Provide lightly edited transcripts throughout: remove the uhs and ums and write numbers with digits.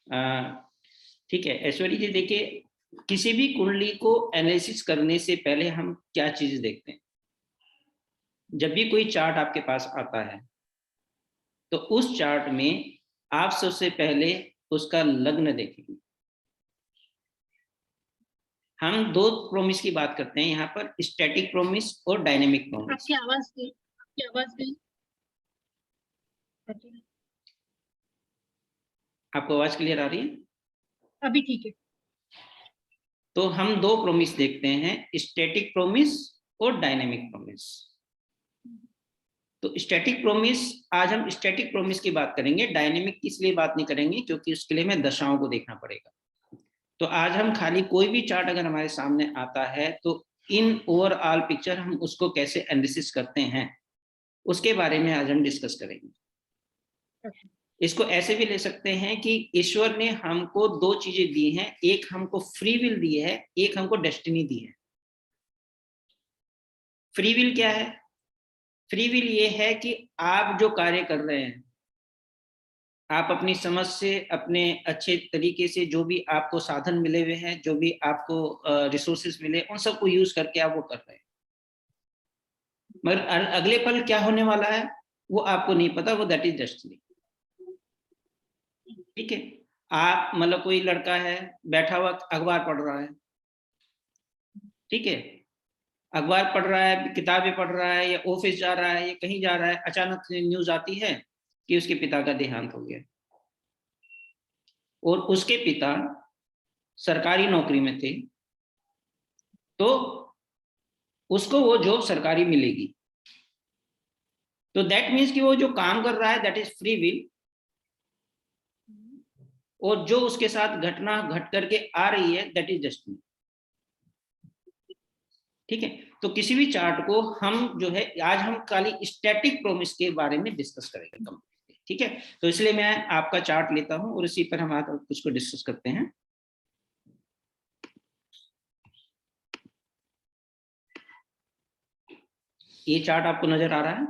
ठीक है ऐश्वर्या जी, देखिए किसी भी कुंडली को एनालिसिस करने से पहले हम क्या चीज देखते हैं। जब भी कोई चार्ट आपके पास आता है तो उस चार्ट में आप सबसे पहले उसका लग्न देखेंगे। हम दो प्रोमिस की बात करते हैं यहाँ पर, स्टैटिक प्रोमिस और डायनेमिक प्रोमिस। आपकी आवाज गई। आपको आवाज क्लियर आ रही है? अभी ठीक है। तो हम दो प्रोमिस देखते हैं, स्टैटिक प्रोमिस और डायनेमिक प्रोमिस। तो स्टैटिक प्रोमिस, आज हम स्टैटिक प्रोमिस की बात करेंगे, डायनेमिक की इसलिए बात नहीं करेंगे क्योंकि उसके लिए हमें दशाओं को देखना पड़ेगा। तो आज हम खाली कोई भी चार्ट अगर हमारे सामने आता है तो इन ओवरऑल पिक्चर हम उसको कैसे एनालिसिस करते हैं उसके बारे में आज हम डिस्कस करेंगे। इसको ऐसे भी ले सकते हैं कि ईश्वर ने हमको दो चीजें दी हैं, एक हमको फ्री विल दी है, एक हमको डेस्टिनी दी है। फ्री विल क्या है? फ्री विल ये है कि आप जो कार्य कर रहे हैं, आप अपनी समझ से, अपने अच्छे तरीके से जो भी आपको साधन मिले हुए हैं, जो भी आपको रिसोर्सेज मिले, उन सबको यूज करके आप वो कर रहे हैं। मगर अगले पल क्या होने वाला है वो आपको नहीं पता, वो दैट इज डेस्टिनी। ठीक है, आप मतलब कोई लड़का है बैठा हुआ अखबार पढ़ रहा है, ठीक है, अखबार पढ़ रहा है, किताबें पढ़ रहा है, या ऑफिस जा रहा है, या कहीं जा रहा है, अचानक से न्यूज आती है कि उसके पिता का देहांत हो गया और उसके पिता सरकारी नौकरी में थे, तो उसको वो जॉब सरकारी मिलेगी। तो दैट मीन्स कि वो जो काम कर रहा है दैट इज फ्री विल, और जो उसके साथ घटना घट करके आ रही है दैट इज डेस्टिनी। ठीक है, तो किसी भी चार्ट को हम जो है, आज हम खाली स्टैटिक प्रोमिस के बारे में डिस्कस करेंगे कंप्लीटली। ठीक है, तो इसलिए मैं आपका चार्ट लेता हूं और इसी पर हम आज कुछ को डिस्कस करते हैं। ये चार्ट आपको नजर आ रहा है?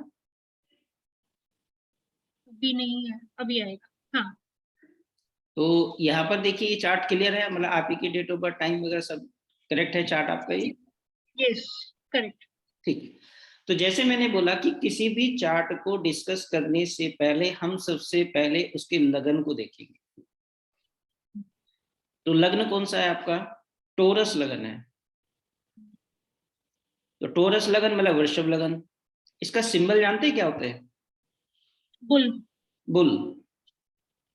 अभी नहीं है, अभी आएगा। हाँ, तो यहाँ पर देखिए ये चार्ट क्लियर है, मतलब आप ही की डेट ऑफ बर्थ, टाइम वगैरह सब करेक्ट है चार्ट आपका ये? Yes, correct. ठीक है, तो जैसे मैंने बोला कि किसी भी चार्ट को डिस्कस करने से पहले हम सबसे पहले उसके लगन को देखेंगे। तो लग्न कौन सा है आपका? टोरस लगन है। तो टोरस लगन मतलब वृषभ लगन। इसका सिंबल जानते हैं क्या होता है? बुल। बुल।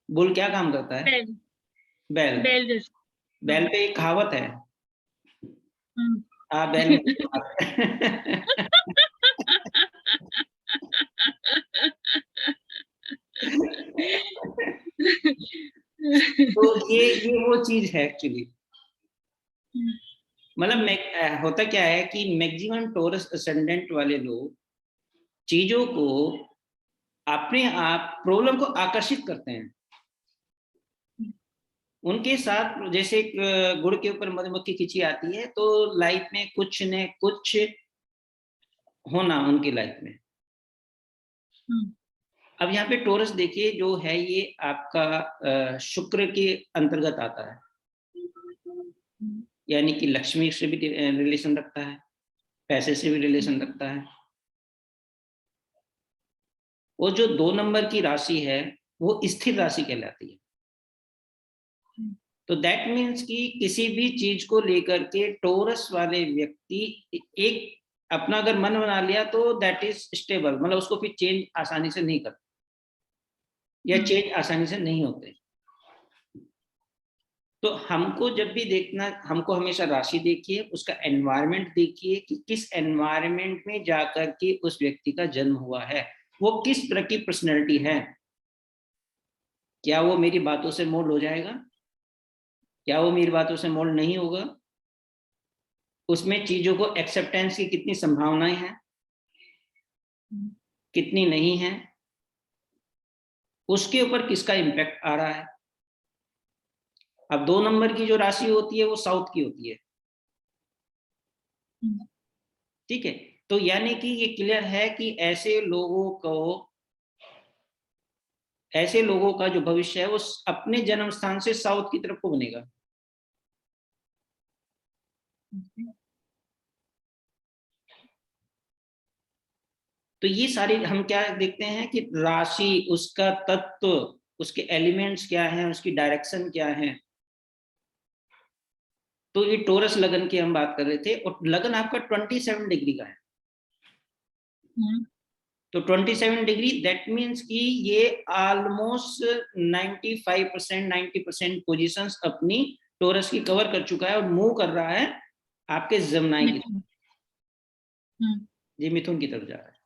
बुल क्या काम करता है? बेल। बैल। बेल जैसे। बैल हाँ। पे एक कहावत है, हम्म। आ बैल तो ये वो चीज है एक्चुअली। मतलब होता क्या है कि मैक्सिमम टोरस असेंडेंट वाले लोग चीजों को अपने आप, प्रॉब्लम को आकर्षित करते हैं। उनके साथ जैसे एक गुड़ के ऊपर मधुमक्खी खिंची आती है, तो लाइफ में कुछ न कुछ होना उनकी लाइफ में। अब यहाँ पे टोरस देखिए जो है ये आपका शुक्र के अंतर्गत आता है, यानी कि लक्ष्मी से भी रिलेशन रखता है, पैसे से भी रिलेशन रखता है। और जो 2 नंबर की राशि है वो स्थिर राशि कहलाती है। तो दैट मीन्स कि किसी भी चीज को लेकर के टोरस वाले व्यक्ति एक अपना अगर मन बना लिया तो दैट इज स्टेबल, मतलब उसको फिर चेंज आसानी से नहीं करते या चेंज आसानी से नहीं होते। तो हमको जब भी देखना, हमको हमेशा राशि देखिए, उसका एनवायरनमेंट देखिए कि किस एनवायरनमेंट में जाकर के उस व्यक्ति का जन्म हुआ है, वो किस तरह की पर्सनैलिटी है। क्या वो मेरी बातों से मोल्ड हो जाएगा? क्या वो मेरी बातों से मोल्ड नहीं होगा? उसमें चीजों को एक्सेप्टेंस की कितनी संभावनाएं हैं, कितनी नहीं है, उसके ऊपर किसका इम्पैक्ट आ रहा है। अब 2 नंबर की जो राशि होती है वो साउथ की होती है। ठीक है, तो यानी कि ये क्लियर है कि ऐसे लोगों को ऐसे लोगों का जो भविष्य है वो अपने जन्म स्थान से साउथ की तरफ को बनेगा। तो ये सारी हम क्या देखते हैं कि राशि, उसका तत्व, उसके एलिमेंट्स क्या हैं, उसकी डायरेक्शन क्या है। तो ये टोरस लगन की हम बात कर रहे थे, और लगन आपका 27 डिग्री का है। तो 27 डिग्री दैट मीन्स कि ये ऑलमोस्ट 95% 90% पोजीशंस अपनी टोरस की कवर कर चुका है और मूव कर रहा है आपके जमनाई की तरफ, ये मिथुन की तरफ जा रहा है।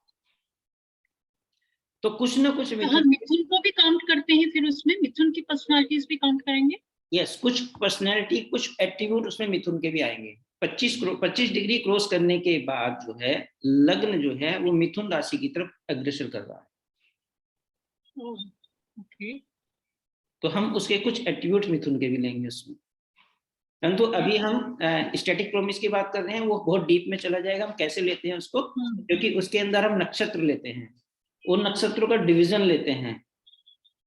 तो कुछ ना कुछ तो हम मिथुन को भी काउंट करते हैं, फिर उसमें मिथुन की पर्सनालिटीज भी काउंट करेंगे। यस, कुछ पर्सनैलिटी, कुछ एट्रीब्यूट उसमें मिथुन के भी आएंगे। 25 डिग्री क्रॉस करने के बाद जो है लग्न जो है वो मिथुन राशि की तरफ अग्रसर कर रहा है। ओके। तो हम उसके कुछ एट्रीब्यूट मिथुन के भी लेंगे उसमें। परंतु अभी हम स्टैटिक प्रॉमिस की बात कर रहे हैं, वो बहुत डीप में चला जाएगा, हम कैसे लेते हैं उसको, क्योंकि उसके अंदर हम नक्षत्र लेते हैं, उन नक्षत्रों का डिवीजन लेते हैं,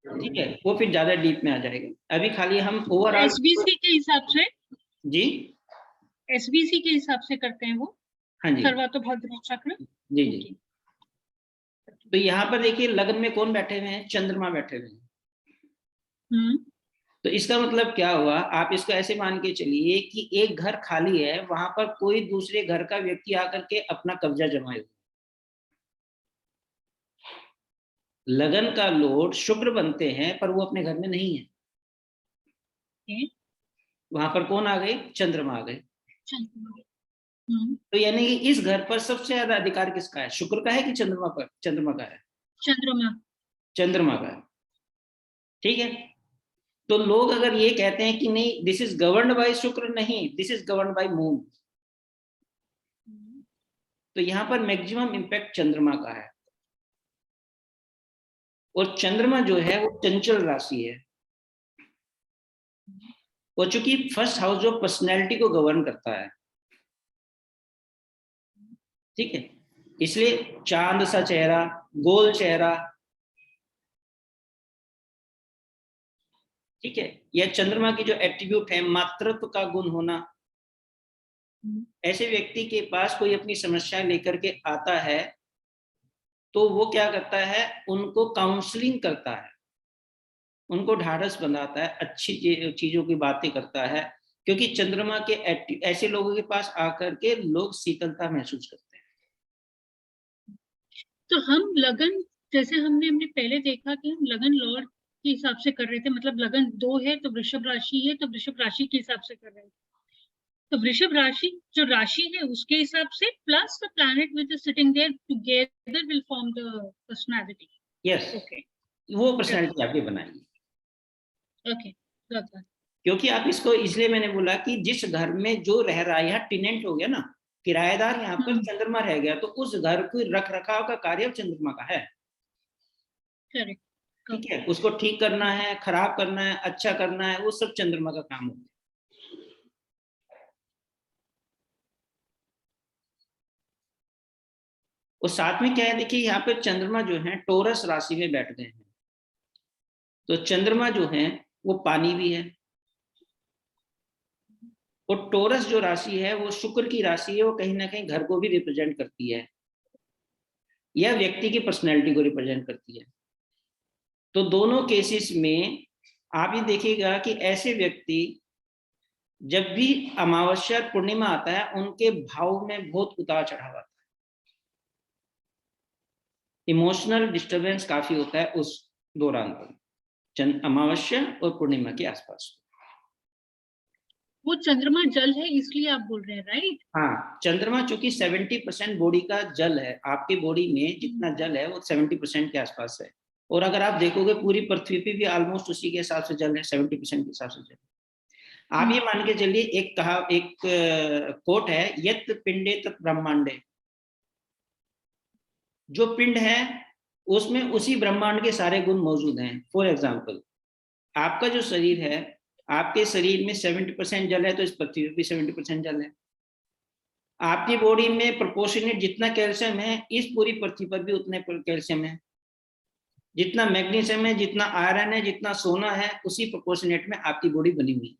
ठीक है, वो फिर ज्यादा डीप में आ जाएगा। अभी खाली हम ओवरऑल एसबीसी के हिसाब से, जी एसबीसी के हिसाब से करते हैं वो। हाँ जी सर्वातोभाद्र चक्र। जी जी। तो यहाँ पर देखिए लग्न में कौन बैठे हुए हैं, चंद्रमा बैठे हुए हैं। तो इसका मतलब क्या हुआ, आप इसको ऐसे मान के चलिए कि एक घर खाली है, वहां पर कोई दूसरे घर का व्यक्ति आकर के अपना कब्जा जमाए। लगन का लॉर्ड शुक्र बनते हैं पर वो अपने घर में नहीं है, वहां पर कौन आ गए, चंद्रमा आ गए। तो यानी कि इस घर पर सबसे ज्यादा अधिकार किसका है, शुक्र का है कि चंद्रमा पर, चंद्रमा का है, चंद्रमा का है, ठीक है। तो लोग अगर ये कहते हैं कि नहीं दिस इज गवर्न्ड बाय शुक्र, नहीं this is governed bye moon, तो यहां पर मैक्सिमम इंपैक्ट चंद्रमा का है। और चंद्रमा जो है वो चंचल राशि है, और चूंकि फर्स्ट हाउस जो पर्सनैलिटी को गवर्न करता है, ठीक है, इसलिए चांद सा चेहरा, गोल चेहरा, ठीक है, या चंद्रमा की जो एट्रीब्यूट है मातृत्व का गुण होना, ऐसे व्यक्ति के पास कोई अपनी समस्या लेकर के आता है तो वो क्या करता है, उनको काउंसलिंग करता है, उनको ढाढ़स बनाता है, अच्छी चीजों की बातें करता है, क्योंकि चंद्रमा के ऐसे लोगों के पास आकर के लोग शीतलता महसूस करते हैं। तो हम लगन, जैसे हमने पहले देखा कि हम लगन लॉर्ड के हिसाब से कर रहे थे, मतलब लगन 2 है तो वृषभ राशि है, तो वृषभ राशि के हिसाब से कर रहे थे। तो वृषभ राशि जो राशि है उसके हिसाब से, plus the planet which is sitting there together will form the personality. Yes, okay, वो पर्सनालिटी आपकी बनाएगी। ओके, क्योंकि आप इसको, इसलिए मैंने बोला कि जिस घर में जो रह रहा है, यहाँ टेनेंट हो गया ना, किराएदार, यहाँ पर चंद्रमा रह गया, तो उस घर को रख रखाव का कार्य चंद्रमा का है, करेक्ट, ठीक है, उसको ठीक करना है, खराब करना है, अच्छा करना है, वो सब चंद्रमा का काम होता है। और साथ में क्या है, देखिए यहाँ पे चंद्रमा जो है टोरस राशि में बैठ गए हैं, तो चंद्रमा जो है वो पानी भी है, और टोरस जो राशि है वो शुक्र की राशि है, वो कहीं ना कहीं घर को भी रिप्रेजेंट करती है, या व्यक्ति की पर्सनैलिटी को रिप्रेजेंट करती है। तो दोनों केसेस में आप ये देखिएगा कि ऐसे व्यक्ति जब भी अमावस्या पूर्णिमा आता है उनके भाव में बहुत उतार चढ़ाव आता है, इमोशनल डिस्टरबेंस काफी होता है उस दौरान पर, अमावस्या और पूर्णिमा के आसपास। वो चंद्रमा जल है इसलिए आप बोल रहे हैं, राइट? हाँ, चंद्रमा चूंकि 70% बॉडी का जल है, आपके बॉडी में जितना जल है वो 70% के आसपास है, और अगर आप देखोगे पूरी पृथ्वी पे भी ऑलमोस्ट उसी के हिसाब से जल है, 70% के हिसाब से जल। आप ये मान के चलिए, एक कोट है, यत पिंडे तत् ब्रह्मांडे, जो पिंड है उसमें उसी ब्रह्मांड के सारे गुण मौजूद हैं। फॉर एग्जाम्पल, आपका जो शरीर है, आपके शरीर में 70% जल है, तो इस पृथ्वी पर भी 70% जल है। आपकी बॉडी में प्रोपोर्शनेट जितना कैल्शियम है, इस पूरी पृथ्वी पर भी उतने कैल्शियम है। जितना मैग्नीशियम है, जितना आयरन है, जितना सोना है, उसी प्रोपोर्शनेट में आपकी बॉडी बनी हुई है।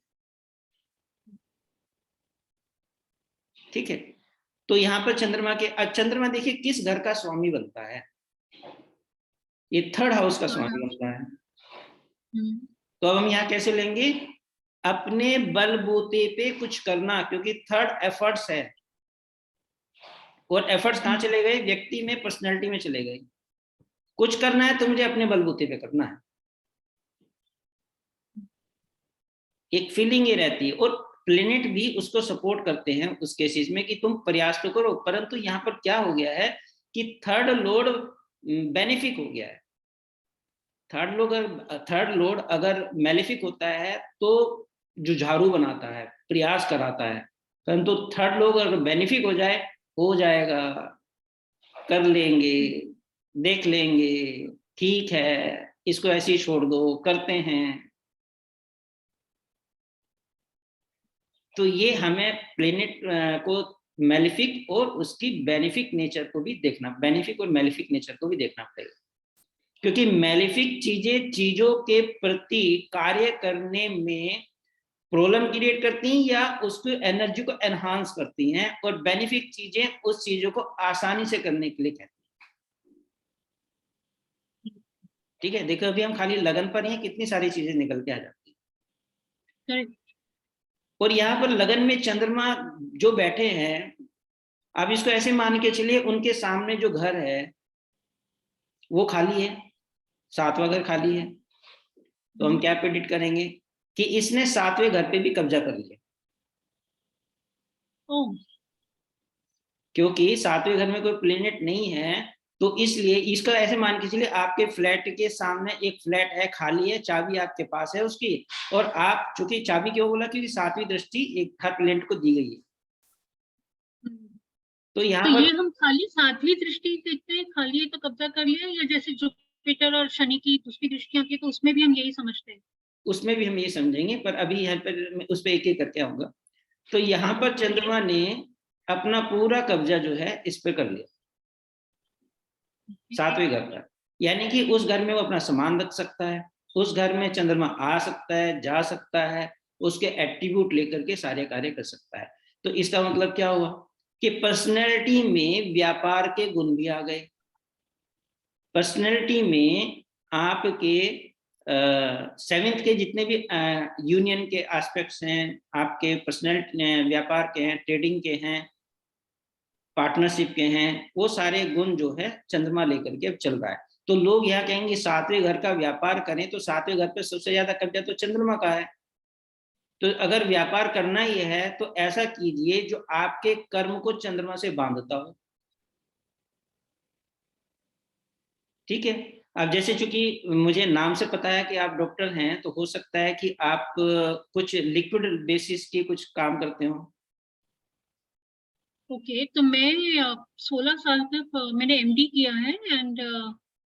ठीक है, तो यहाँ पर चंद्रमा के, चंद्रमा देखिए किस घर का स्वामी बनता है, ये 3rd हाउस का स्वामी बनता है। तो अब हम यहाँ कैसे लेंगे, अपने बलबूते पे कुछ करना, क्योंकि 3rd एफर्ट्स है, और एफर्ट्स कहाँ चले गए, व्यक्ति में, पर्सनैलिटी में चले गए। कुछ करना है तो मुझे अपने बलबूते पे करना है, एक फीलिंग ये रहती है, और प्लेनेट भी उसको सपोर्ट करते हैं उस केसेस में कि तुम प्रयास तो करो। परंतु यहाँ पर क्या हो गया है कि 3rd लॉर्ड बेनिफिक हो गया है। 3rd लॉर्ड अगर मेलेफिक होता है तो जुझारू बनाता है, प्रयास कराता है, परंतु 3rd लॉर्ड अगर बेनिफिक हो जाए, हो जाएगा, कर लेंगे, देख लेंगे, ठीक है, इसको ऐसे ही छोड़ दो, करते हैं। तो ये हमें प्लेनेट को मेलेफिक और उसकी बेनिफिक नेचर को भी देखना, बेनिफिक और मेलेफिक नेचर को भी देखना पड़ेगा, क्योंकि मेलेफिक चीजें चीजों के प्रति कार्य करने में प्रॉब्लम क्रिएट करती हैं या उसको एनर्जी को एनहांस करती हैं, और बेनिफिक चीजें उस चीजों को आसानी से करने के लिए कहती हैं। ठीक है, देखो अभी हम खाली लगन पर ही हैं, कितनी सारी चीजें निकल के आ जाती हैं। और यहाँ पर लगन में चंद्रमा जो बैठे हैं, आप इसको ऐसे मान के चलिए, उनके सामने जो घर है वो खाली है, 7वां घर खाली है। तो हम क्या प्रेडिक्ट करेंगे कि इसने 7वें घर पे भी कब्जा कर लिया, क्योंकि 7वें घर में कोई प्लेनेट नहीं है। तो इसलिए इसका ऐसे मान के चलिए, आपके फ्लैट के सामने एक फ्लैट है, खाली है, चाबी आपके पास है उसकी, और आप, चूंकि चाबी क्यों बोला, क्योंकि 7वीं दृष्टि एक हर प्लेनेट को दी गई है। तो यहाँ पर ये हम खाली 7वीं दृष्टि देखते हैं, खाली है तो कब्जा कर लिया, या जैसे जुपिटर और शनि की दूसरी दृष्टियां की, तो उसमें भी हम यही समझते हैं? उसमें भी हम ये समझेंगे, पर अभी यहाँ पर उस पर एक एक करके आऊंगा। तो यहाँ पर चंद्रमा ने अपना पूरा कब्जा जो है इस पे कर लिया, 7वें घर पर, यानी कि उस घर में वो अपना सामान रख सकता है, उस घर में चंद्रमा आ सकता है, जा सकता है, उसके एट्रीब्यूट लेकर के सारे कार्य कर सकता है। तो इसका मतलब क्या हुआ कि पर्सनैलिटी में व्यापार के गुण भी आ गए, पर्सनैलिटी में आपके 7th के जितने भी यूनियन के एस्पेक्ट्स हैं, आपके पर्सनल व्यापार के हैं, ट्रेडिंग के हैं, पार्टनरशिप के हैं, वो सारे गुण जो है चंद्रमा लेकर के अब चल रहा है। तो लोग यहाँ कहेंगे 7वें घर का व्यापार करें, तो 7वें घर पे सबसे ज्यादा कब्जा तो चंद्रमा का है। तो अगर व्यापार करना ही है तो ऐसा कीजिए जो आपके कर्म को चंद्रमा से बांधता हो। ठीक है, अब जैसे चूंकि मुझे नाम से पता है कि आप डॉक्टर हैं, तो हो सकता है कि आप कुछ लिक्विड बेसिस की कुछ काम करते हो। ओके, तो मैं 16 साल तक मैंने एमडी किया है, एंड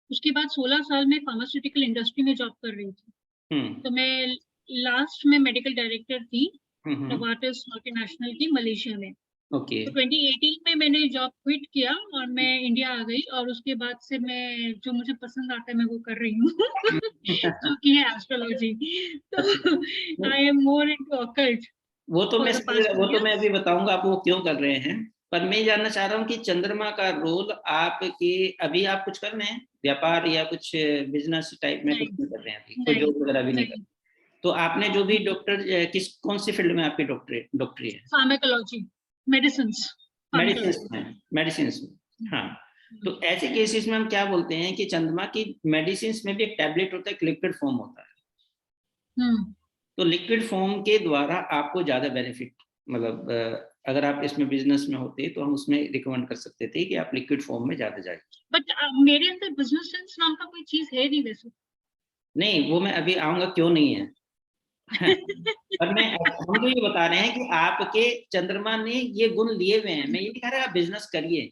उसके बाद 16 साल में फार्मास्यूटिकल इंडस्ट्री में जॉब कर रही थी। तो मैं लास्ट में मेडिकल डायरेक्टर थी नोवार्टिस मल्टीनेशनल की मलेशिया में। ओके, तो 2018 में मैंने जॉब क्विट किया और मैं इंडिया आ गई, और उसके बाद से मैं जो मुझे पसंद आता है मैं वो कर रही हूँ जो कि है एस्ट्रोलॉजी। तो I am more into occult for the past 2 वो तो मैं इयर्स। अभी बताऊंगा आप वो क्यों कर रहे हैं। पर मैं जानना चाह रहा हूँ कि चंद्रमा का रोल आपके, अभी आप कुछ कर रहे हैं व्यापार या कुछ बिजनेस टाइप में, कुछ नहीं, नहीं कर रहे हैं अभी, कोई नहीं, जॉब वगैरह भी नहीं कर नहीं। रहे। तो आपने जो भी डॉक्टर, किस कौन सी फील्ड में आपकी डॉक्टरी है? Pharmacology, medicine, medicine pharmacology. में, मेडिसिन में, हाँ। तो ऐसे केसेस में हम क्या बोलते हैं कि चंद्रमा की मेडिसिन में भी एक टैबलेट होता है, एक लिक्विड फॉर्म होता है। तो लिक्विड फॉर्म के द्वारा आपको ज्यादा बेनिफिट, मतलब अगर आप इसमें बिजनेस में होते तो हम उसमें रिकमेंड कर सकते थे कि आप लिक्विड फॉर्म में ज्यादा जाए। बट मेरे अंदर बिजनेस सेंस नाम का कोई चीज है नहीं वैसे। नहीं, वो मैं अभी आऊंगा क्यों नहीं है पर मैं, हम तो ये बता रहे हैं कि आपके चंद्रमा ने ये गुण लिए हुए हैं। मैं ये नहीं कह रहा आप बिजनेस करिए,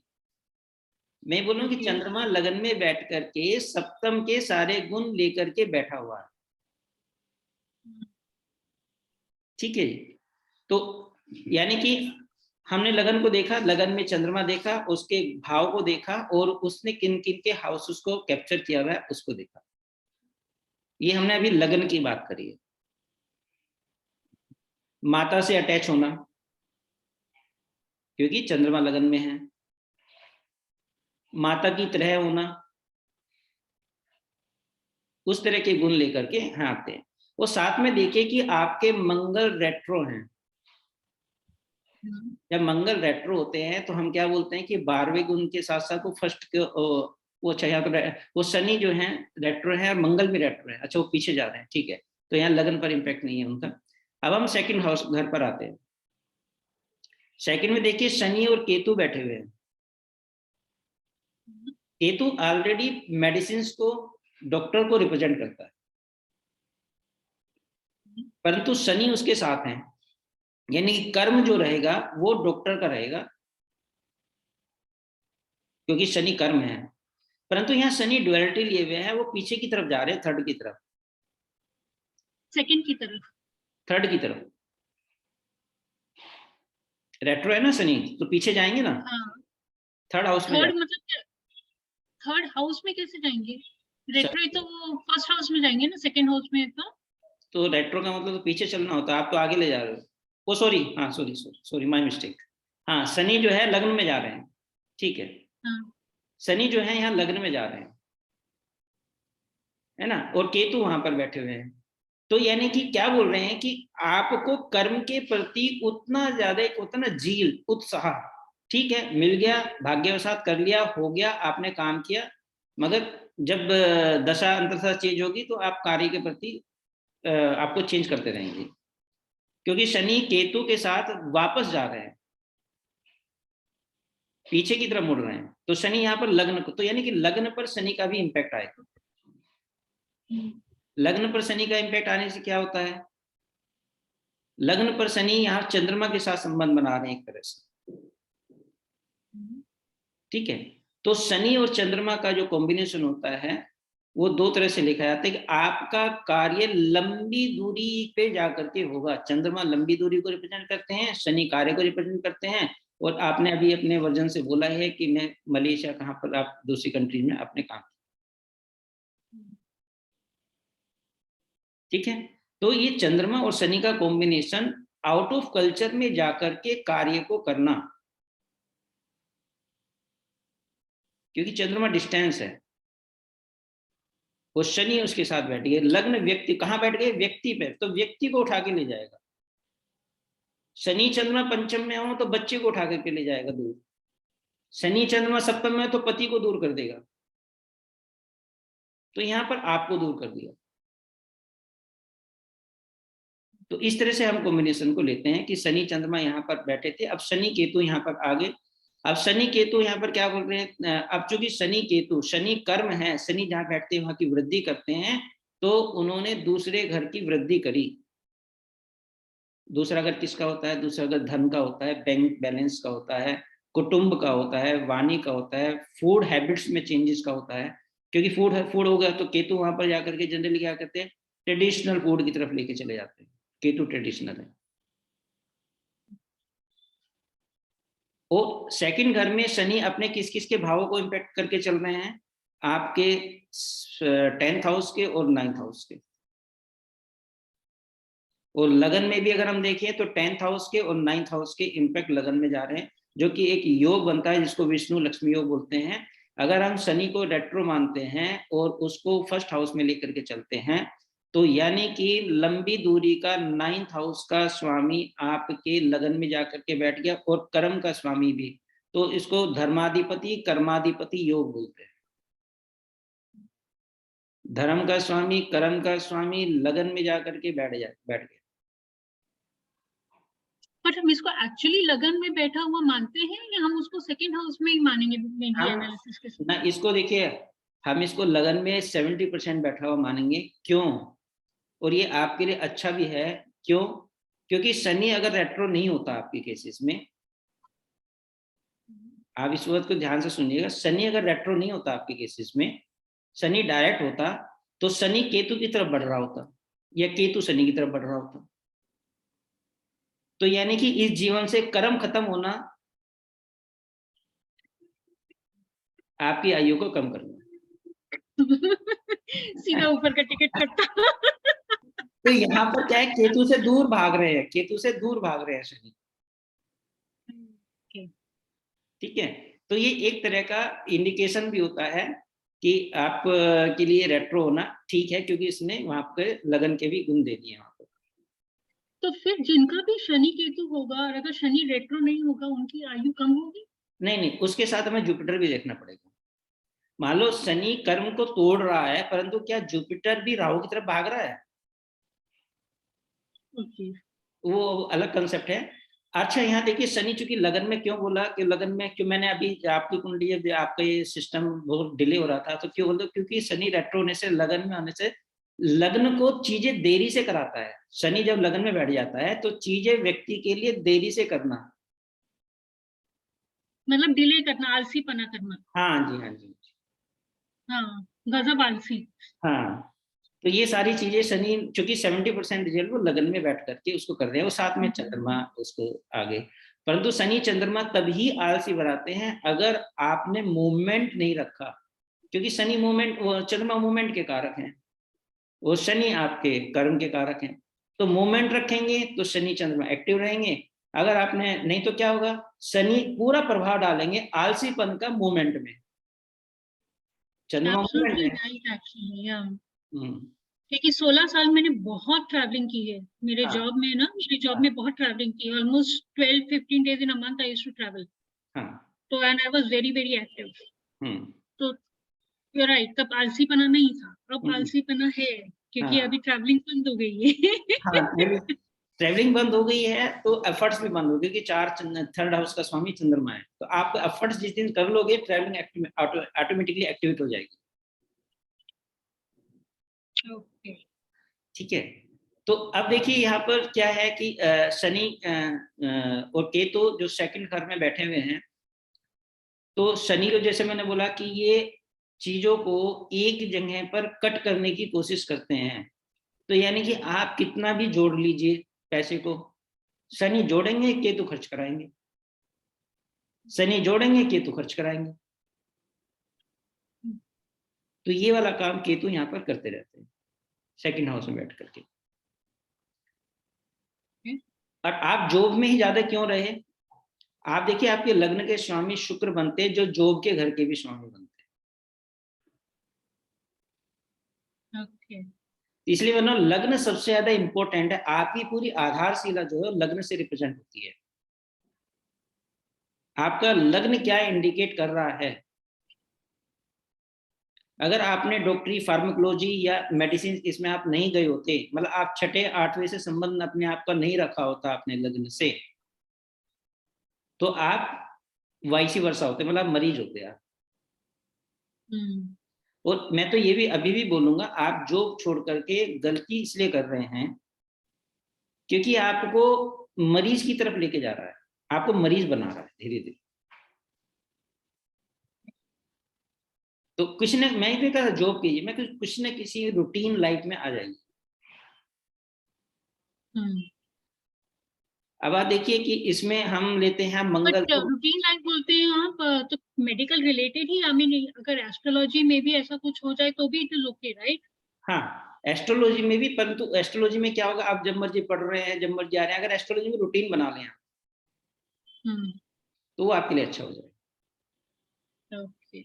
मैं बोलूं कि चंद्रमा लगन में बैठ करके सप्तम के सारे गुण लेकर के बैठा हुआ है। ठीक है, तो यानी कि हमने लगन को देखा, लगन में चंद्रमा देखा, उसके भाव को देखा और उसने किन किन के हाउसेस को कैप्चर किया हुआ है उसको देखा। ये हमने अभी लगन की बात करी है। माता से अटैच होना, क्योंकि चंद्रमा लगन में है। माता की तरह होना, उस तरह के गुण लेकर के यहाँ आते हैं। वो साथ में देखिए कि आपके मंगल रेट्रो हैं। जब मंगल रेट्रो होते हैं तो हम क्या बोलते हैं कि 12वें गुण के साथ साथ वो फर्स्ट वो अच्छा यहाँ तो वो शनि जो है रेट्रो है और मंगल भी रेट्रो है। अच्छा वो पीछे जा रहे हैं, ठीक है, तो यहाँ लगन पर इम्पैक्ट नहीं है उनका। अब हम सेकंड हाउस घर पर आते हैं। सेकंड में देखिए शनि और केतु बैठे हुए हैं। केतु ऑलरेडी मेडिसिन को, डॉक्टर को रिप्रेजेंट करता है, परंतु शनि उसके साथ है, यानी कर्म जो रहेगा वो डॉक्टर का रहेगा, क्योंकि शनि कर्म है। परंतु यहाँ शनि ड्युअलिटी लिए हुए हैं, वो पीछे की तरफ जा रहे हैं, थर्ड की तरफ, सेकंड की तरफ, थर्ड की तरफ। रेट्रो है ना शनि, तो पीछे जाएंगे ना, हाँ। थर्ड हाउस में थर्ड जाएंगे। मतलब थर्ड हाउस में कैसे जाएंगे? रेट्रो तो वो फर्स्ट हाउस में जाएंगे ना, सेकंड हाउस में तो रेट्रो का मतलब तो पीछे चलना होता है, आप तो आगे ले जा रहे हो। ओ सॉरी, हाँ sorry sorry sorry, my mistake. हाँ शनि जो है लग्न में जा रहे हैं, ठीक है, हाँ। शनि जो है यहाँ लग्न में जा रहे हैं, है ना, और केतु वहां पर बैठे हुए हैं। तो यानी कि क्या बोल रहे हैं कि आपको कर्म के प्रति उतना ज्यादा, उतना जील, उत्साह, ठीक है, मिल गया, भाग्यवशात कर लिया, हो गया, आपने काम किया, मगर जब दशा अंतरदशा चेंज होगी तो आप कार्य के प्रति आपको चेंज करते रहेंगे, क्योंकि शनि केतु के साथ वापस जा रहे हैं, पीछे की तरफ मुड़ रहे हैं। तो शनि यहाँ पर लग्न को, तो यानी कि लग्न पर शनि का भी इम्पैक्ट आएगा। लग्न पर शनि का इम्पैक्ट आने से क्या होता है, लग्न पर शनि यहाँ चंद्रमा के साथ संबंध बना रहे हैं एक तरह से, ठीक है। तो शनि और चंद्रमा का जो कॉम्बिनेशन होता है वो दो तरह से लिखा जाता है कि आपका कार्य लंबी दूरी पे जाकर के होगा। चंद्रमा लंबी दूरी को रिप्रेजेंट करते हैं, शनि कार्य को रिप्रेजेंट करते हैं। और आपने अभी अपने वर्जन से बोला है कि मैं मलेशिया, कहाँ पर आप दूसरी कंट्री में आपने काम किया, ठीक है। तो ये चंद्रमा और शनि का कॉम्बिनेशन आउट ऑफ कल्चर में जाकर के कार्य को करना, क्योंकि चंद्रमा डिस्टेंस है, वो शनि उसके साथ बैठ गए। लग्न व्यक्ति कहाँ बैठ गए, व्यक्ति पे, तो व्यक्ति को उठा के ले जाएगा। शनि चंद्रमा पंचम में हो तो बच्चे को उठा करके ले जाएगा दूर, शनि चंद्रमा सप्तम में तो पति को दूर कर देगा, तो यहाँ पर आपको दूर कर दिया। तो इस तरह से हम कॉम्बिनेशन को लेते हैं कि शनि चंद्रमा यहाँ पर बैठे थे, अब शनि केतु यहाँ पर आ गए। अब शनि केतु यहाँ पर क्या बोल रहे हैं, अब चूंकि शनि केतु, शनि कर्म है, शनि जहाँ बैठते हैं वहां की वृद्धि करते हैं, तो उन्होंने दूसरे घर की वृद्धि करी। दूसरा घर किसका होता है, दूसरा घर धन का होता है, बैंक बैलेंस का होता है, कुटुंब का होता है, वाणी का होता है, फूड हैबिट्स में चेंजेस का होता है। क्योंकि फूड फूड हो गया तो केतु वहां पर जाकर के जनरली क्या करते हैं, ट्रेडिशनल फूड की तरफ लेके चले जाते हैं, केतु ट्रेडिशनल है। और सेकंड घर में शनि अपने किस किस के भावों को इम्पेक्ट करके चल रहे हैं, आपके 10th हाउस के और 9th हाउस के। और लगन में भी अगर हम देखें तो 10th हाउस के और 9th हाउस के इम्पैक्ट लगन में जा रहे हैं, जो कि एक योग बनता है जिसको विष्णु लक्ष्मी योग बोलते हैं। अगर हम शनि को रेट्रो मानते हैं और उसको फर्स्ट हाउस में लेकर के चलते हैं, तो यानी कि लंबी दूरी का 9th हाउस का स्वामी आपके लगन में जाकर के बैठ गया, और कर्म का स्वामी भी, तो इसको धर्माधिपति कर्माधिपति योग बोलते हैं। धर्म का स्वामी कर्म का स्वामी लगन में जाकर के बैठ गया। बट हम इसको एक्चुअली लगन में बैठा हुआ मानते हैं या हम उसको सेकंड हाउस में ही मानेंगे मेनली हम एनालिसिस के साथ? ना इसको देखिए, हम इसको लगन में 70% बैठा हुआ मानेंगे, क्यों, और ये आपके लिए अच्छा भी है, क्यों, क्योंकि शनि अगर रेट्रो नहीं होता आपके केसेस में, आप इस बात को ध्यान से सुनिएगा, शनि अगर रेट्रो नहीं होता आपके केसेस में, शनि डायरेक्ट होता, तो शनि केतु की तरफ बढ़ रहा होता, या केतु शनि की तरफ बढ़ रहा होता। तो यानी कि इस जीवन से कर्म खत्म होना आपकी आयु को कम करना। सीधा ऊपर का टिकट कटता। तो यहाँ पर क्या है, केतु से दूर भाग रहे हैं, केतु से दूर भाग रहे हैं शनि। ठीक है, तो ये एक तरह का इंडिकेशन भी होता है कि आप के लिए रेट्रो होना ठीक है, क्योंकि इसने वहां पे लगन के भी गुण दे दिए वहां पर। तो फिर जिनका भी शनि केतु होगा और अगर शनि रेट्रो नहीं होगा उनकी आयु कम होगी? नहीं नहीं, उसके साथ हमें जुपिटर भी देखना पड़ेगा। मान लो शनि कर्म को तोड़ रहा है, परंतु क्या जुपिटर भी राहु की तरफ भाग रहा है? ओके। वो अलग कंसेप्ट है। अच्छा, यहाँ देखिए शनि चूंकि लगन में, क्यों बोला कि लगन में, क्यों मैंने अभी आपकी कुंडली, आपका ये सिस्टम बहुत डिले हो रहा था, तो क्यों बोलते, क्योंकि शनि रेट्रो होने से, लगन में होने से लग्न को चीजें देरी से कराता है। शनि जब लगन में बैठ जाता है तो चीजें व्यक्ति के लिए देरी से करना, मतलब डिले करना, आलसीपना करना। हाँ जी, हाँ जी, हाँ, गजब आलसी। हाँ। तो ये सारी चीजें शनि, चूंकि 70% रिजल्ट वो लगन में बैठ करके उसको कर रहे हैं, वो साथ में चंद्रमा उसको आगे। परंतु शनि चंद्रमा तभी आलसी बनाते हैं अगर आपने मूवमेंट नहीं रखा, क्योंकि शनि मूवमेंट, वो चंद्रमा मूवमेंट के कारक हैं, वो शनि आपके कर्म के कारक हैं। तो मूवमेंट रखेंगे तो शनि चंद्रमा एक्टिव रहेंगे। अगर आपने नहीं, तो क्या होगा, शनि पूरा प्रभाव डालेंगे आलसीपन का मूवमेंट में, चंद्रमा मूवमेंट एब्सोल्युटली है। राइट एक्चुअली, या हम्म, क्योंकि 16 साल मैंने बहुत ट्रैवलिंग की है मेरे हाँ जॉब में ना, मेरी जॉब हाँ में बहुत ट्रैवलिंग की है, almost 12-15 days in a month I used to travel. हाँ। तो and I was very very active. Hmm तो यू राइट, तब आलसीपना नहीं था, अब हम्म, आलसीपना है क्योंकि हाँ अभी ट्रैवलिंग बंद हो गई हाँ। है। ट्रेवलिंग बंद हो गई है तो एफर्ट्स भी बंद हो गए, क्योंकि चार थर्ड हाउस का स्वामी चंद्रमा है, तो आप एफर्ट्स जिस दिन कर लोगे, ट्रेवलिंग ऑटोमेटिकली एक्टिवेट हो जाएगी। ओके। ठीक है, तो अब देखिए यहाँ पर क्या है कि शनि और केतु जो सेकंड घर में बैठे हुए हैं, तो शनि को जैसे मैंने बोला कि ये चीजों को एक जगह पर कट करने की कोशिश करते हैं। तो यानी कि आप कितना भी जोड़ लीजिए पैसे को, शनि जोड़ेंगे केतु खर्च कराएंगे, शनि जोड़ेंगे केतु खर्च कराएंगे। तो ये वाला काम केतु यहाँ पर करते रहते हैं सेकंड हाउस में बैठ करके। और आप जॉब में ही ज्यादा क्यों रहे, आप देखिए आपके लग्न के स्वामी शुक्र बनते हैं, जो जॉब के घर के भी स्वामी बनते ओके okay. हैं। इसलिए वरना लग्न सबसे ज्यादा इंपॉर्टेंट है, आपकी पूरी आधारशिला जो है लग्न से रिप्रेजेंट होती है। आपका लग्न क्या इंडिकेट कर रहा है। अगर आपने डॉक्टरी, फार्माकोलॉजी या मेडिसिन इसमें आप नहीं गए होते, मतलब आप छठे आठवें से संबंध अपने आप का नहीं रखा होता अपने लग्न से, तो आप वाइसी वर्षा होते, मतलब मरीज होते आप। और मैं तो ये भी अभी भी बोलूंगा, आप जॉब छोड़ करके गलती इसलिए कर रहे हैं क्योंकि आपको मरीज की तरफ लेके जा रहा है, आपको मरीज बना रहा है धीरे धीरे। तो कुछ न, मैं भी कहा जॉब कीजिए, मैं कुछ न किसी रूटीन लाइफ में आ जाइए। अब आप देखिए कि इसमें हम लेते हैं मंगल बट को। रूटीन लाइफ बोलते हैं आप, तो medical related he, I mean अगर एस्ट्रोलॉजी में भी ऐसा कुछ हो जाए तो भी इट इज ओके, राइट? हाँ, एस्ट्रोलॉजी में भी, परंतु एस्ट्रोलॉजी में क्या होगा, आप जब मर्जी पढ़ रहे हैं, जब मर्जी आ रहे हैं, अगर एस्ट्रोलॉजी में रूटीन बना लें आप, तो वो आपके लिए अच्छा हो जाएगा। ओके।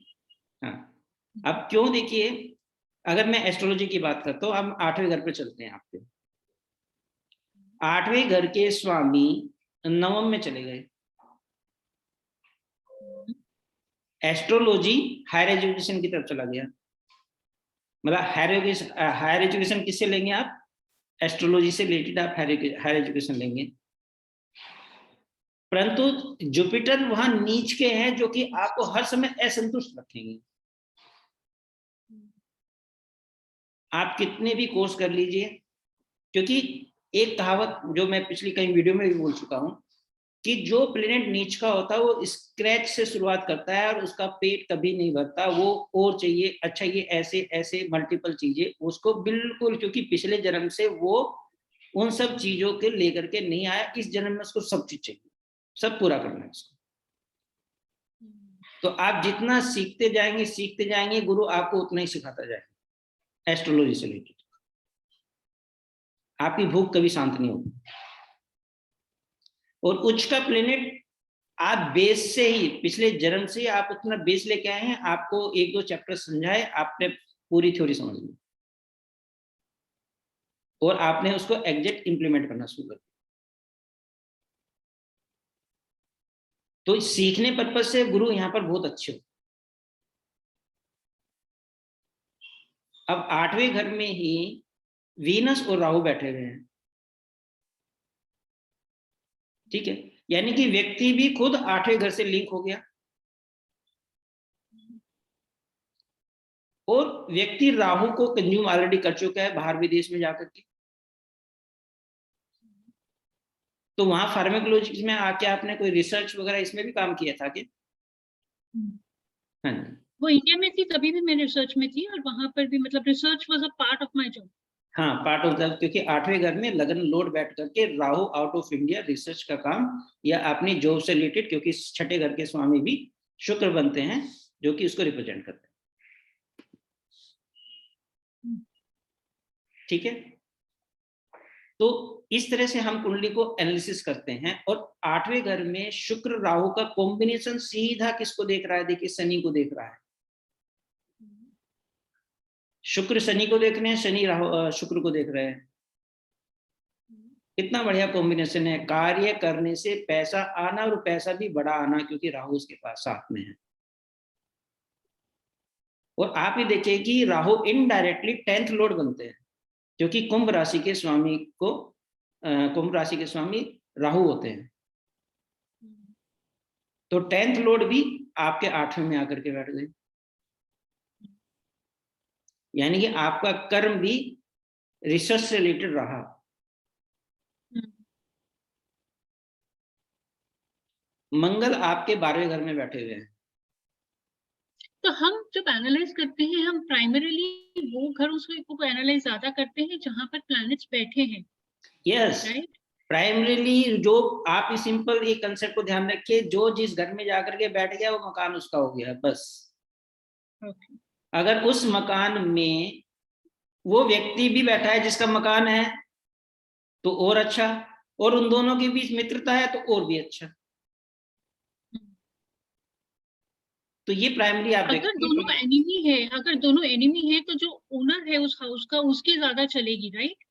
हाँ, अब क्यों, देखिए अगर मैं एस्ट्रोलॉजी की बात करता हूँ, हम आठवें घर पे चलते हैं आपके, आठवें घर के स्वामी नवम में चले गए। एस्ट्रोलॉजी हायर एजुकेशन की तरफ चला गया, मतलब हायर एजुकेशन किससे लेंगे आप, एस्ट्रोलॉजी से रिलेटेड आप हायर एजुकेशन लेंगे। परंतु जुपिटर वहां नीच के हैं, जो कि आपको हर समय असंतुष्ट रखेंगे। आप कितने भी कोर्स कर लीजिए, क्योंकि एक कहावत जो मैं पिछली कई वीडियो में भी बोल चुका हूं, कि जो प्लेनेट नीच का होता है वो स्क्रैच से शुरुआत करता है और उसका पेट कभी नहीं भरता, वो और चाहिए, अच्छा ये ऐसे ऐसे मल्टीपल चीजें उसको बिल्कुल, क्योंकि पिछले जन्म से वो उन सब चीजों के लेकर के नहीं आया, इस जन्म में उसको सब चीज चाहिए, सब पूरा करना है उसको। तो आप जितना सीखते जाएंगे गुरु आपको उतना ही सिखाता जाएगा एस्ट्रोलॉजी से रिलेटेड। आपकी भूख कभी शांत नहीं होगी। और उच्च का प्लेनेट आप बेस से ही, पिछले जन्म से ही आप उतना बेस लेके आए हैं, आपको 1-2 चैप्टर समझाए, आपने पूरी थ्योरी समझ ली और आपने उसको एग्जैक्ट इंप्लीमेंट करना शुरू कर दिया। तो सीखने पर्पज से गुरु यहाँ पर बहुत अच्छे हो। अब 8वें घर में ही वीनस और राहु बैठे हुए हैं, ठीक है, यानी कि व्यक्ति भी खुद 8वें घर से लिंक हो गया और व्यक्ति राहु को कंज्यूम ऑलरेडी कर चुका है बाहर विदेश में जाकर के। तो वहां फार्माकोलॉजी में आके आपने कोई रिसर्च वगैरह इसमें भी काम किया था क्या? हाँ जी, वो इंडिया में थी तभी भी मैं रिसर्च में थी, और वहां पर भी मतलब research was a part of my job. हाँ पार्ट ऑफ द, क्योंकि 8वें घर में लगन लोड बैठ करके Rahu out of India research का काम या अपनी जॉब से रिलेटेड, क्योंकि 6ठे घर के स्वामी भी शुक्र बनते हैं जो कि उसको रिप्रेजेंट करते हैं, ठीक है। तो इस तरह से हम कुंडली को एनालिसिस करते हैं। और 8वें घर में शुक्र राहु का कॉम्बिनेशन सीधा किसको देख रहा है? देखिए शनि को देख रहा है। शुक्र शनि को देख रहे हैं, शनि राहु शुक्र को देख रहे हैं। कितना बढ़िया कॉम्बिनेशन है। कार्य करने से पैसा आना और पैसा भी बड़ा आना, क्योंकि राहु उसके पास साथ में है। और आप ये देखिए कि राहु इनडायरेक्टली 10th लॉर्ड बनते हैं, क्योंकि कुंभ राशि के स्वामी को कुंभ राशि के स्वामी राहु होते हैं। तो 10th लॉर्ड भी आपके 8वें में आकर के बैठ गए, यानी कि आपका कर्म भी रिसर्च से रिलेटेड रहा। मंगल आपके 12वें घर में बैठे हुए हैं। तो हम जब एनालाइज करते हैं, हम प्राइमरीली वो घर उसको एनालाइज ज्यादा करते हैं जहां पर प्लैनेट्स बैठे हैं। Yes, right. प्राइमरीली जो आप इस सिंपल एक कंसेप्ट को ध्यान रखिए, जो जिस घर में जाकर के बैठ गया वो मकान उसका हो गया बस। ओके। अगर उस मकान में वो व्यक्ति भी बैठा है जिसका मकान है तो और अच्छा, और उन दोनों के बीच मित्रता है तो और भी अच्छा। तो ये प्राइमरी आप अगर दोनों एनिमी है, अगर दोनों एनिमी है तो जो ओनर है उस हाउस का उसकी ज्यादा चलेगी, राइट।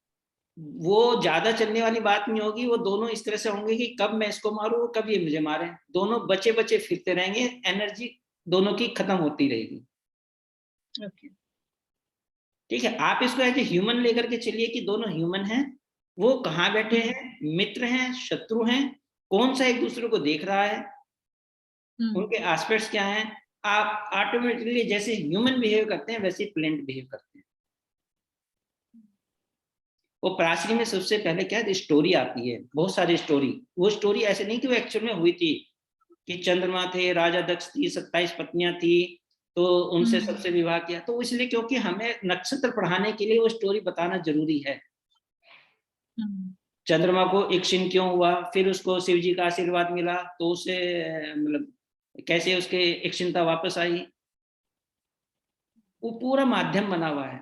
वो ज्यादा चलने वाली बात नहीं होगी। वो दोनों इस तरह से होंगे कि कब मैं इसको मारूं कब ये मुझे मारे, दोनों बचे बचे फिरते रहेंगे, एनर्जी दोनों की खत्म होती रहेगी। ओके। ठीक है, आप इसको एज ए ह्यूमन लेकर के चलिए कि दोनों ह्यूमन हैं, वो कहाँ बैठे हैं, मित्र हैं शत्रु हैं, कौन सा एक दूसरे को देख रहा है, उनके एस्पेक्ट्स क्या हैं। आप ऑटोमेटिकली जैसे ह्यूमन बिहेव करते हैं वैसे प्लेनेट बिहेव करते हैं। वो प्राचीन में सबसे पहले क्या है, स्टोरी आती है, बहुत सारी स्टोरी। वो स्टोरी ऐसे नहीं कि वो एक्चुअल में हुई थी, कि चंद्रमा थे, राजा दक्ष थी, 27 पत्नियां थी, तो उनसे सबसे विवाह किया। तो इसलिए क्योंकि हमें नक्षत्र पढ़ाने के लिए वो स्टोरी बताना जरूरी है। चंद्रमा को इक्शिन क्यों हुआ, फिर उसको शिव जी का आशीर्वाद मिला तो उसे मतलब कैसे उसके इक्शिनता वापस आई, वो पूरा माध्यम बना हुआ है।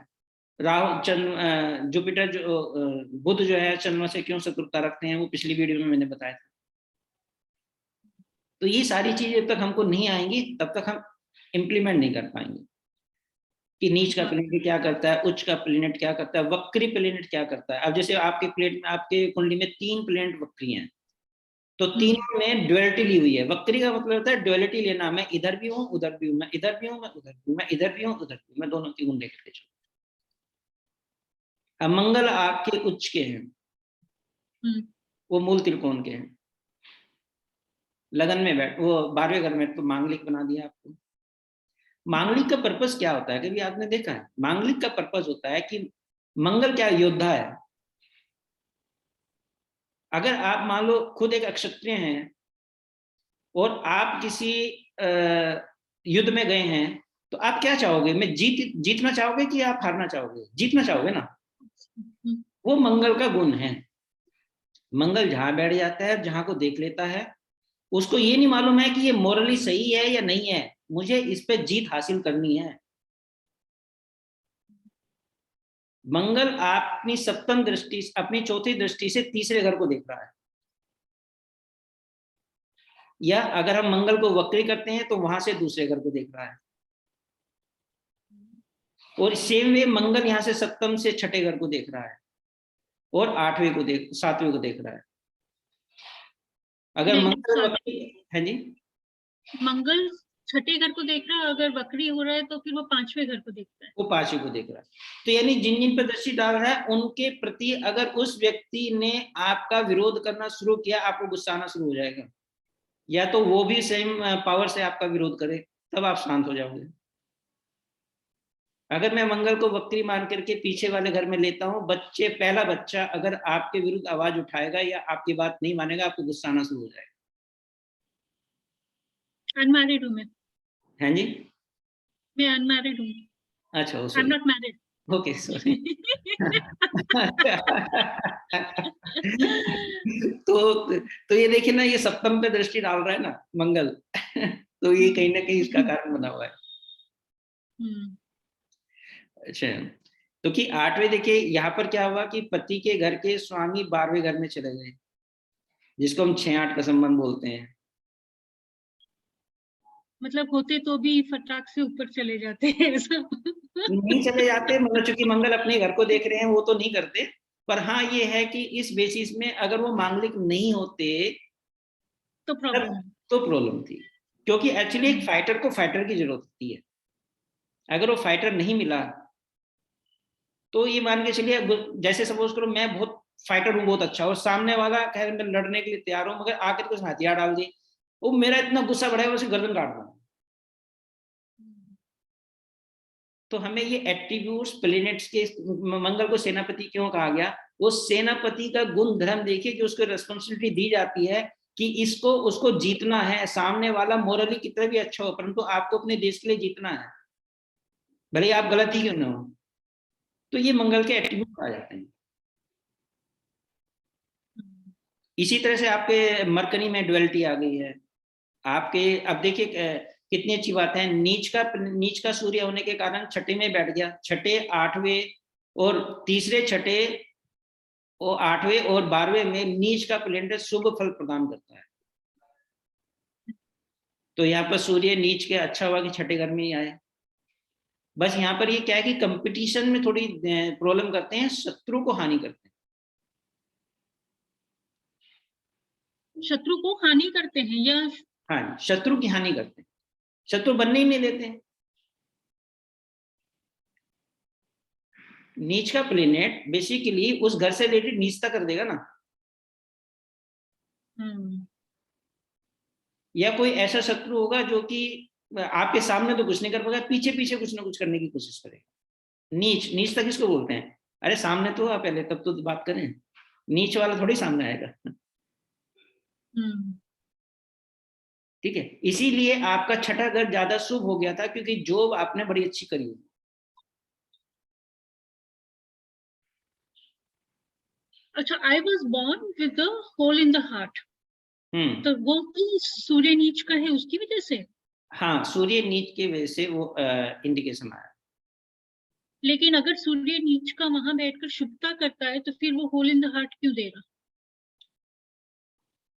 राहु चंद्र जुपिटर जो बुध जो है चंद्रमा से क्यों शत्रुता रखते हैं, वो पिछली वीडियो में मैंने बताया था। तो ये सारी चीजें जब तक हमको नहीं आएंगी तब तक हम इम्प्लीमेंट नहीं कर पाएंगे कि नीच का प्लेनेट क्या करता है, उच्च का प्लेनेट क्या करता है, वक्री प्लेनेट क्या करता है। अब जैसे आपके प्लेट में, आपके कुंडली में 3 प्लेनेट वक्री हैं, तो तीनों में ड्युअलिटी ली हुई है। वक्री का मतलब होता है ड्युअलिटी लेना, मैं इधर भी हूँ उधर भी हूँ, मैं इधर भी हूँ मैं उधर भी हूँ, मैं इधर भी हूँ उधर भी हूँ, मैं दोनों की गुण लेकर के चलूं। अब मंगल आपके उच्च के हैं, वो मूल त्रिकोण के हैं, लगन में बैठ, वो 12वें घर में, तो मांगलिक बना दिया आपको। मांगलिक का पर्पस क्या होता है, कभी आपने देखा है? मांगलिक का पर्पस होता है कि मंगल क्या योद्धा है। अगर आप मान लो खुद एक क्षत्रिय हैं और आप किसी युद्ध में गए हैं, तो आप क्या चाहोगे? मैं जीतना चाहोगे कि आप हारना चाहोगे? जीतना चाहोगे ना। वो मंगल का गुण है। मंगल जहां बैठ जाता है, जहां को देख लेता है, उसको ये नहीं मालूम है कि ये मोरली सही है या नहीं है, मुझे इस पे जीत हासिल करनी है। मंगल अपनी सप्तम दृष्टि, अपनी चौथी दृष्टि से तीसरे घर को देख रहा है, या अगर हम मंगल को वक्री करते हैं तो वहां से दूसरे घर को देख रहा है। और सेम वे मंगल यहां से सप्तम से छठे घर को देख रहा है, और आठवें को देख, सातवें को देख रहा है। अगर नहीं, मंगल वक्री है जी, मंगल छठे घर को देख रहा है, अगर वक्री हो रहा है तो फिर वो पांचवें घर को देखता है। वो पांचवें को देख रहा है। तो यानी जिन जिन पर दृष्टि डाल रहा है उनके प्रति अगर उस व्यक्ति ने आपका विरोध करना शुरू किया, आपको गुस्सा आना शुरू हो जाएगा, या तो वो भी सेम पावर से आपका विरोध करे, तब आप शांत हो जाओगे। अगर मैं मंगल को वक्री मान करके पीछे वाले घर में लेता हूं, बच्चे, पहला बच्चा अगर आपके विरुद्ध आवाज उठाएगा या आपकी बात नहीं मानेगा, आपको गुस्सा आना शुरू हो जाएगा। अनमैरिड हूँ मैं। हैं जी? मैं अनमैरिड हूँ। अच्छा, I am sorry, not married. Okay, sorry. तो ये देखिए ना, ये सप्तम पे दृष्टि डाल रहा है ना मंगल। तो ये कहीं ना कहीं इसका कारण बना हुआ है। अच्छा, तो कि आठवें, देखिए यहाँ पर क्या हुआ कि पति के घर के स्वामी 12वें घर में चले गए, जिसको हम 6-8 का संबंध बोलते हैं। मतलब होते तो भी फटाक से ऊपर चले जाते हैं ऐसा। नहीं चले जाते, मतलब चूंकि मंगल अपने घर को देख रहे हैं, वो तो नहीं करते। पर हाँ, ये है कि इस बेसिस में अगर वो मांगलिक नहीं होते तो तब प्रॉब्लम है। तो प्रॉब्लम थी, क्योंकि एक्चुअली एक फाइटर को फाइटर की जरूरत होती है। अगर वो फाइटर नहीं मिला तो ये मान के चलिए, जैसे सपोज करो मैं बहुत फाइटर हूँ, बहुत अच्छा, और सामने वाला कह मैं लड़ने के लिए तैयार हूँ, मगर आकर के उसने हथियार डाल दिए, वो मेरा इतना गुस्सा बढ़ेगा, उसे गर्दन काट दूंगा। तो हमें ये एट्रीब्यूट्स प्लेनेट्स के, मंगल को सेनापति क्यों कहा गया, वो सेनापति का गुण धर्म देखिए कि उसको रिस्पॉन्सिबिलिटी दी जाती है कि इसको उसको जीतना है। सामने वाला मोरली कितना भी अच्छा हो, परंतु आपको अपने देश के लिए जीतना है, भले आप गलत ही क्यों ना हो। तो ये मंगल के एट्रीब्यूट आ जाते हैं। इसी तरह से आपके मरकरी में ड्युअलिटी आ गई है आपके। अब देखिए कितनी अच्छी बात है, नीच का सूर्य होने के कारण छठे में बैठ गया, छठे, आठवें और तीसरे, छठे और आठवें और 12वें में नीच का प्लेनेट शुभ फल प्रदान करता है। तो यहाँ पर सूर्य नीच के अच्छा हुआ कि छठे घर में ही आए। बस यहाँ पर ये क्या है कि कंपटीशन में थोड़ी प्रॉब्लम करते हैं, शत्रु को हानि करते हैं। शत्रु को हानि करते हैं या? हाँ, शत्रु की हानि करते हैं, शत्रु बनने ही नहीं देते हैं। नीच का प्लेनेट बेसिकली उस घर से रिलेटेड नीचता कर देगा ना, या कोई ऐसा शत्रु होगा जो कि आपके सामने तो कुछ नहीं कर पाएगा, पीछे पीछे कुछ ना कुछ करने की कोशिश करेगा। नीचता किसको बोलते हैं? अरे सामने तो आ पहले, तब तो बात करें। नीच वाला थोड़ी सामने आएगा। ठीक है, इसीलिए आपका छठा घर ज्यादा शुभ हो गया था, क्योंकि जॉब आपने बड़ी अच्छी करी हुई। अच्छा, I was born with the hole in the heart, तो वो भी सूर्य नीच का है उसकी वजह से? हाँ, सूर्य नीच की वजह से वो इंडिकेशन आया। लेकिन अगर सूर्य नीच का वहां बैठकर शुभता करता है तो फिर वो होल इन द हार्ट क्यों देगा?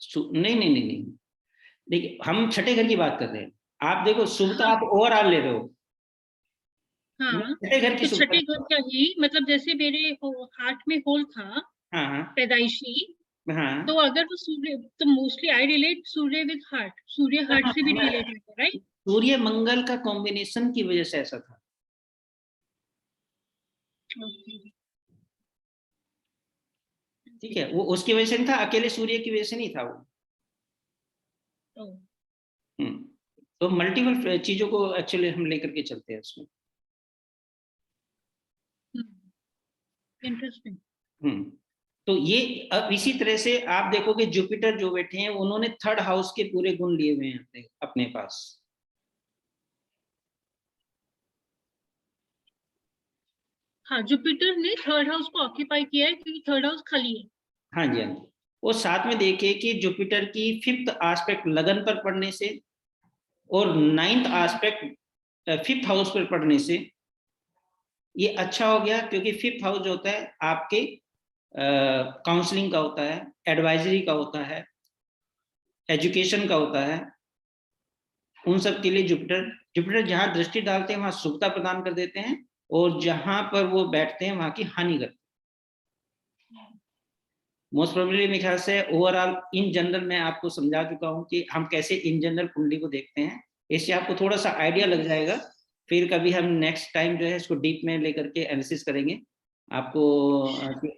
नहीं नहीं नहीं नहीं, देखिए हम छठे घर की बात कर रहे हैं। आप देखो, शुभता आप ओवरऑल ले रहे हो, मैं हाँ, छठे घर की तो शुभता। छठे घर का ही मतलब, जैसे मेरे हार्ट में होल था हाँ हाँ पैदाइशी, तो हाँ अगर वो सूर्य, तो mostly I relate Surya with heart, Surya heart से भी रिलेट है, राइट? सूर्य मंगल का कॉम्बिनेशन की वजह से ऐसा था। ठीक है, वो उसकी वजह से नहीं था, अकेले सूर्य की वजह से नहीं था वो। हम्म, तो मल्टीपल चीजों को एक्चुअली हम लेकर के चलते हैं उसमें। इंटरेस्टिंग। तो ये अब इसी तरह से आप देखोगे जुपिटर जो बैठे हैं, उन्होंने थर्ड हाउस के पूरे गुण लिए हुए हैं अपने पास। हाँ, जुपिटर ने थर्ड हाउस को ऑक्यूपाई किया है क्योंकि थर्ड हाउस खाली है। हाँ जी, हाँ जी। और साथ में देखिए कि जुपिटर की 5th एस्पेक्ट लगन पर पड़ने से और 9th एस्पेक्ट 5th हाउस पर पड़ने से ये अच्छा हो गया, क्योंकि 5th हाउस जो होता है आपके काउंसलिंग का होता है, एडवाइजरी का होता है, एजुकेशन का होता है। उन सब के लिए जुपिटर जुपिटर जहां दृष्टि डालते हैं वहां शुभता प्रदान कर देते हैं, और जहां पर वो बैठते हैं वहां की हानि करते हैं। मोस्ट प्रोबेबली मेरे ख्याल से ओवरऑल इन जनरल मैं आपको समझा चुका हूं कि हम कैसे इन जनरल कुंडली को देखते हैं। इससे आपको थोड़ा सा आइडिया लग जाएगा। फिर कभी हम नेक्स्ट टाइम जो है इसको डीप में लेकर के एनालिसिस करेंगे आपको,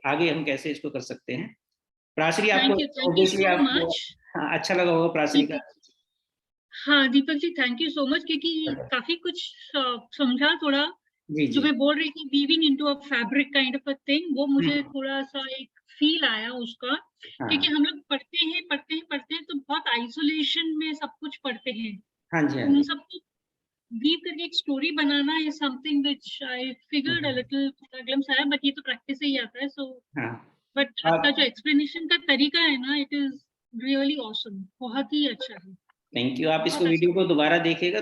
आगे हम कैसे इसको कर सकते हैं। प्राचरी आपको थैंक यू ऑब्वियसली सो आपको मच अच्छा लगा होगा प्राचरी का। हाँ Deepak ji, thank you so much, क्योंकि काफी कुछ समझा थोड़ा। जी जो जी मैं बोल रही थी weaving into a fabric kind of a thing, वो मुझे हम्म, थोड़ा सा एक फील आया उसका। क्योंकि हाँ हम लोग पढ़ते हैं तो बहुत आइसोलेशन में सब कुछ पढ़ते हैं। हाँ जी हाँ उन जी। सबको वीव करके एक story banana is something which I figured a hmm, little, glimpse आया, बट ये तो प्रैक्टिस से ही आता है। सो हाँ बट आपका जो एक्सप्लेनेशन का तरीका है ना, इट इज रियली ऑसम, बहुत ही अच्छा है, थैंक यू। आप इसको बहुत अच्छा। वीडियो को दोबारा देखिएगा